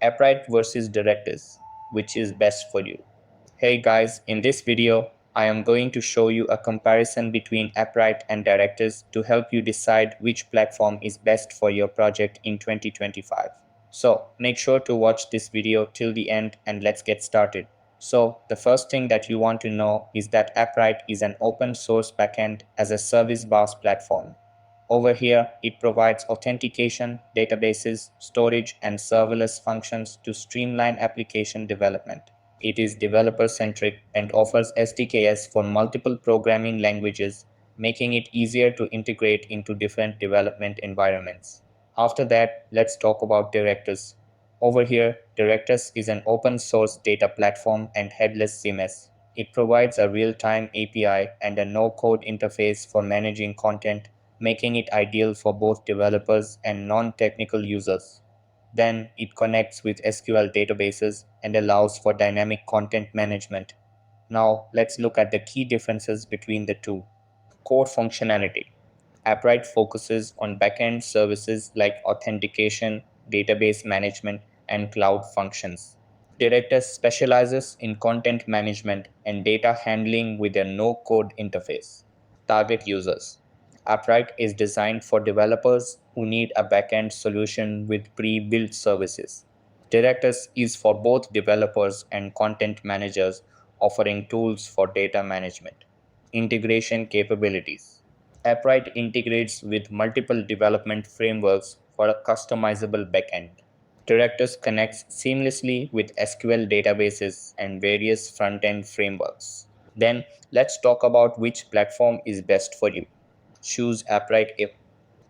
Appwrite versus Directus, which is best for you. Hey guys, in this video, I am going to show you a comparison between Appwrite and Directus to help you decide which platform is best for your project in 2025. So make sure to watch this video till the end and let's get started. So the first thing that you want to know is that Appwrite is an open source backend as a service BaaS platform. Over here, it provides authentication, databases, storage, and serverless functions to streamline application development. It is developer-centric and offers SDKs for multiple programming languages, making it easier to integrate into different development environments. After that, let's talk about Directus. Over here, Directus is an open-source data platform and headless CMS. It provides a real-time API and a no-code interface for managing content, making it ideal for both developers and non-technical users. Then it connects with SQL databases and allows for dynamic content management. Now let's look at the key differences between the two. Core functionality. Appwrite focuses on backend services like authentication, database management, and cloud functions. Directus specializes in content management and data handling with a no-code interface. Target users. Appwrite is designed for developers who need a backend solution with pre-built services. Directus is for both developers and content managers, offering tools for data management. Integration capabilities. Appwrite integrates with multiple development frameworks for a customizable backend. Directus connects seamlessly with SQL databases and various front-end frameworks. Then let's talk about which platform is best for you. Choose Appwrite if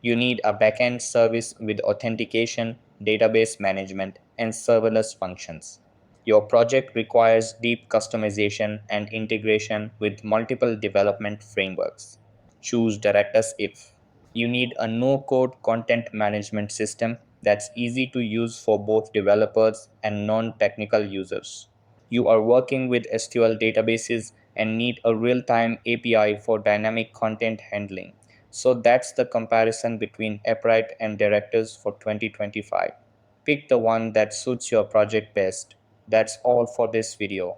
you need a backend service with authentication, database management, and serverless functions. Your project requires deep customization and integration with multiple development frameworks. Choose Directus if you need a no-code content management system that's easy to use for both developers and non-technical users. You are working with SQL databases and need a real-time API for dynamic content handling. So that's the comparison between Appwrite and Directus for 2025. Pick the one that suits your project best. That's all for this video.